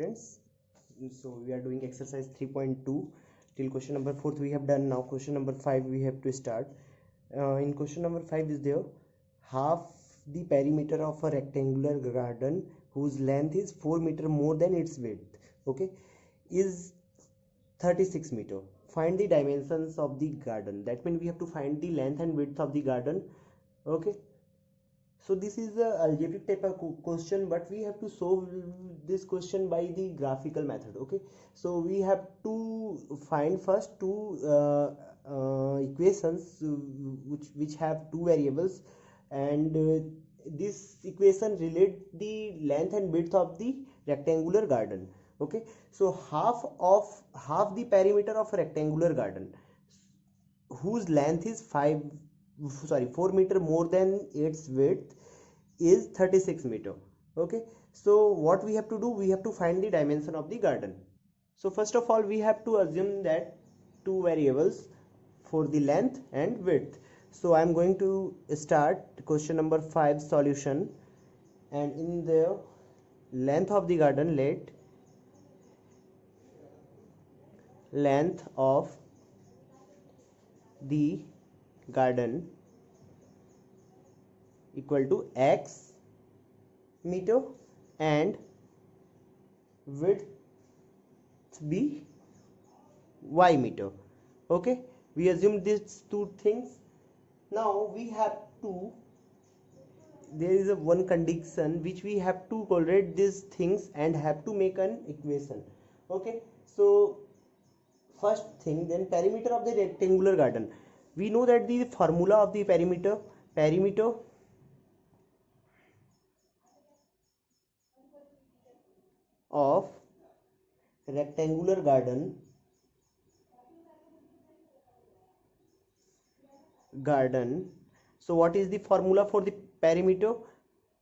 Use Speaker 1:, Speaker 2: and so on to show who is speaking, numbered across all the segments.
Speaker 1: students. So we are doing exercise 3.2 till question number 4 we have done. Now question number 5 we have to start. In question number 5 is there half the perimeter of a rectangular garden whose length is 4 meter more than its width, okay, is 36 meter. Find the dimensions of the garden. That means we have to find the length and width of the garden, okay. So this is a algebraic type of question, but we have to solve this question by the graphical method, okay. So we have to find first two equations which have two variables, and this equation relate the length and width of the rectangular garden, okay. So half the perimeter of a rectangular garden whose length is 4 meter more than its width is 36 meter, okay. So what we have to do, we have to find the dimension of the garden. So first of all we have to assume that two variables for the length and width. So I am going to start question number 5 solution, and in the length of the garden, let length of the garden equal to x meter and width be y meter, okay. We assume these two things. Now we have to, there is a one condition which we have to correlate these things and have to make an equation, okay. So first thing, then perimeter of the rectangular garden. We know that the formula of the perimeter of rectangular garden so what is the formula for the perimeter?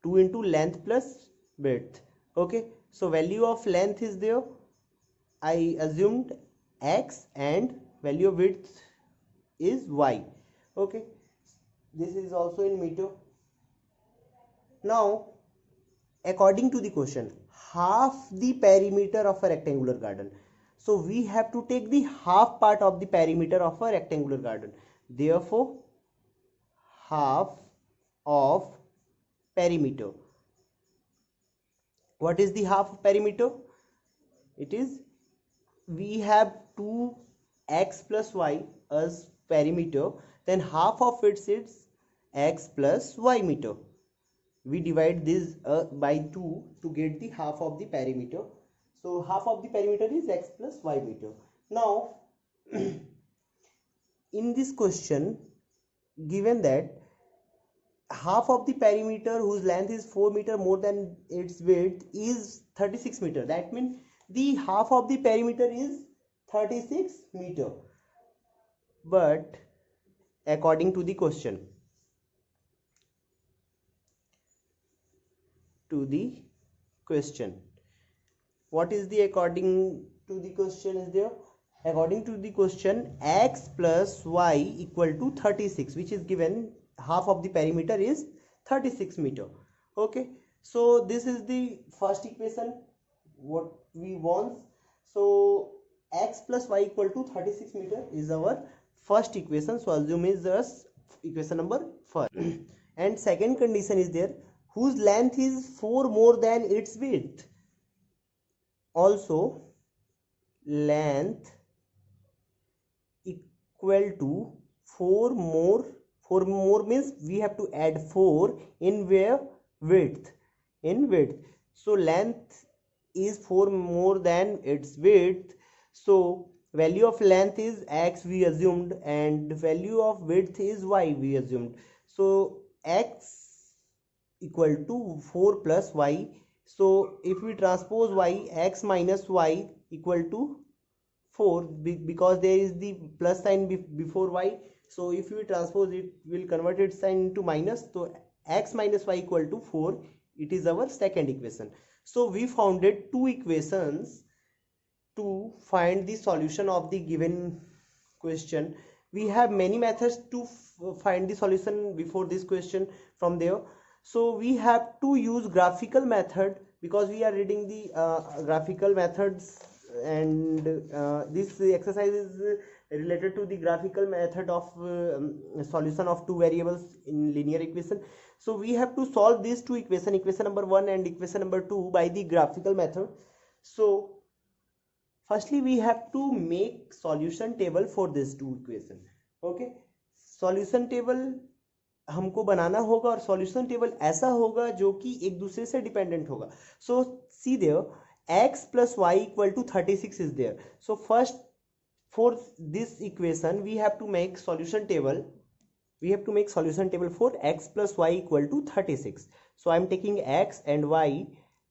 Speaker 1: 2 into length plus width, okay. So value of length is there, I assumed x, and value of width is y, okay. This is also in meter. Now according to the question, half the perimeter of a rectangular garden, so we have to take the half part of the perimeter of a rectangular garden. Therefore half of perimeter. What is the half of perimeter? It is, we have 2x plus y as perimeter, then half of it is x plus y meter. We divide this by 2 to get the half of the perimeter. So half of the perimeter is x plus y meter. Now in this question given that half of the perimeter whose length is 4 meter more than its width is 36 meter, that means the half of the perimeter is 36 meter. But according to the question, what is the according to the question is there? According to the question, x plus y equal to 36, which is given half of the perimeter is 36 meter, okay. So this is the first equation what we want. So x plus y equal to 36 meter is our first equation, so assume is just equation number 1. And second condition is there, whose length is 4 more than its width. Also length equal to 4 more means we have to add 4 in where? Width, in width. So length is 4 more than its width, so value of length is x we assumed, and value of width is y we assumed. So x equal to 4 plus y. So if we transpose y, x minus y equal to 4, because there is the plus sign before y. So if we transpose it, will convert its sign into minus. So x minus y equal to 4. It is our second equation. So we founded two equations to find the solution of the given question. We have many methods to find the solution before this question from there. So we have to use graphical method because we are reading the graphical methods, and this exercise is related to the graphical method of solution of two variables in linear equation. So we have to solve these two equation, equation number 1 and equation number 2, by the graphical method. So firstly we have to make solution table for this two equation. Okay, solution table हमको बनाना होगा, और solution table ऐसा होगा जो कि एक दूसरे से डिपेंडेंट होगा. सो सी there x plus y equal to 36 is there. So first, for this equation we have to make solution table. We have to make solution table for x plus y equal to 36. So I am taking x and y,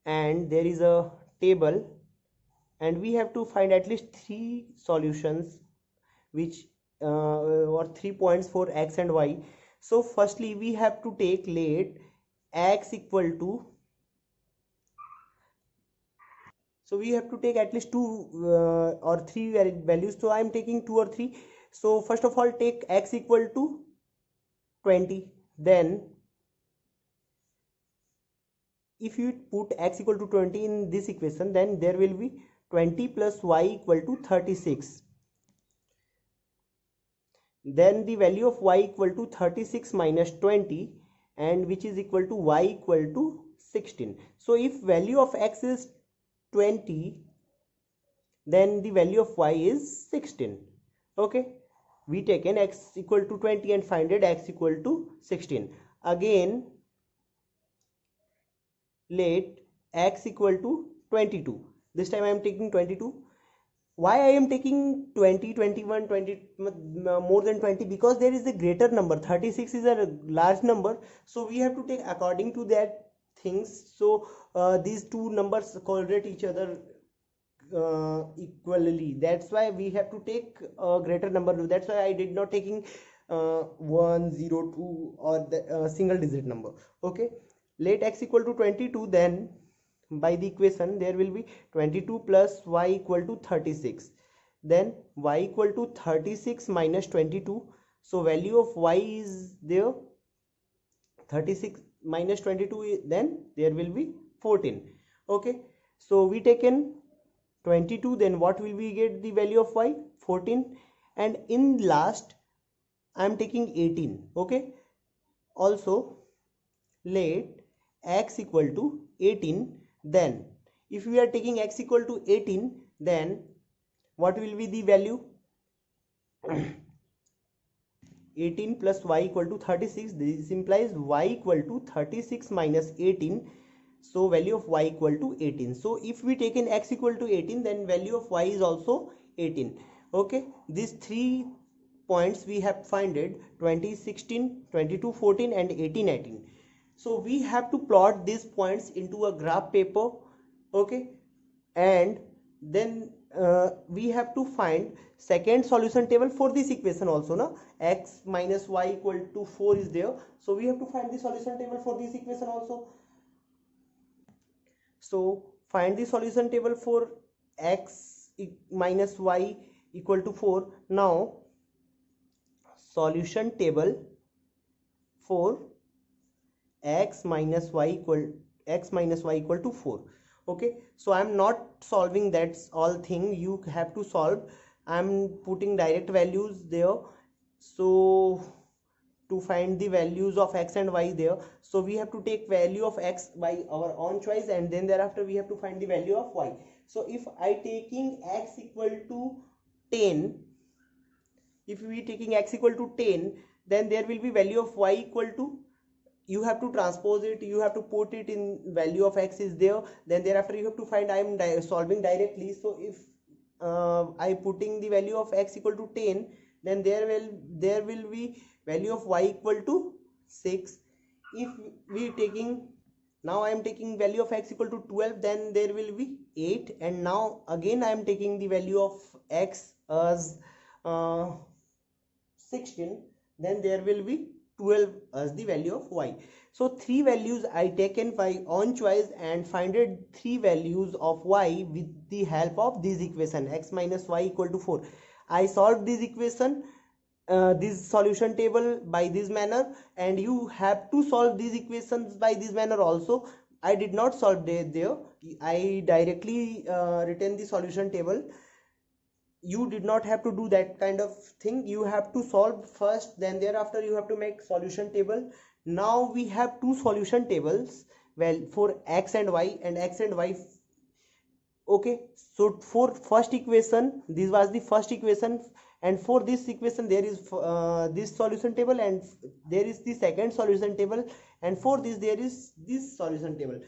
Speaker 1: and there is a table, and we have to find at least three solutions which or 3 points for x and y. So firstly we have to take, let x equal to, so we have to take at least 2 or 3 values. So I am taking 2 or 3. So first of all, take x equal to 20. Then if you put x equal to 20 in this equation, then there will be 20 plus y equal to 36. Then the value of y equal to 36 minus 20, and which is equal to y equal to 16. So if value of x is 20, then the value of y is 16. Okay, we taken x equal to 20 and finded x equal to 16. Again, let x equal to 22. This time I am taking 22. Why I am taking 20, 21, 20, more than 20? Because there is a greater number. 36 is a large number, so we have to take according to that things. So these two numbers correlate each other equally. That's why we have to take a greater number. That's why I did not taking 1, 0, 2 or the single digit number. Okay, let x equal to 22. Then by the equation there will be 22 plus y equal to 36. Then y equal to 36 minus 22. So value of y is there 36 minus 22, then there will be 14. Okay, so we taken 22, then what will we get the value of y? 14. And in last I am taking 18. Okay, also let x equal to 18. Then if we are taking x equal to 18, then what will be the value? 18 plus y equal to 36. This implies y equal to 36 minus 18. So value of y equal to 18. So if we take in x equal to 18, then value of y is also 18. Okay, these 3 points we have finded: 20, 16, 22, 14 and 18, 18. So we have to plot these points into a graph paper. Okay, and then we have to find second solution table for this equation also. Now x minus y equal to 4 is there, so we have to find the solution table for this equation also. So find the solution table for x minus y equal to 4. Now solution table for x minus y equal to 4. Okay, so I am not solving that's all thing you have to solve. I am putting direct values there. So to find the values of x and y there, so we have to take value of x by our own choice, and then thereafter we have to find the value of y. So if I taking x equal to 10, if we taking x equal to 10, then there will be value of y equal to, you have to transpose it, you have to put it in value of x is there, then thereafter you have to find. I am solving directly. So if I putting the value of x equal to 10, then there will be value of y equal to 6. If we taking, now I am taking value of x equal to 12, then there will be 8. And now again I am taking the value of x as 16, then there will be 12 as the value of y. So 3 values I taken by own choice and finded 3 values of y with the help of this equation, x minus y equal to 4. I solved this equation, this solution table by this manner, and you have to solve these equations by this manner also. I did not solve there. I directly written the solution table. You did not have to do that kind of thing. You have to solve first, then thereafter you have to make solution table. Now we have two solution tables, well, for x and y, and x and y. Okay, so for first equation, this was the first equation, and for this equation there is this solution table, and there is the second solution table, and for this there is this solution table.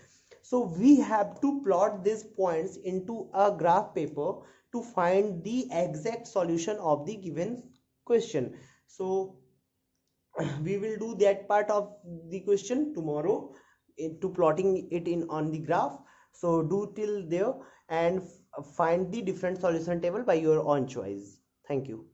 Speaker 1: So we have to plot these points into a graph paper to find the exact solution of the given question. So we will do that part of the question tomorrow, to plotting it in on the graph. So do till there and find the different solution table by your own choice. Thank you.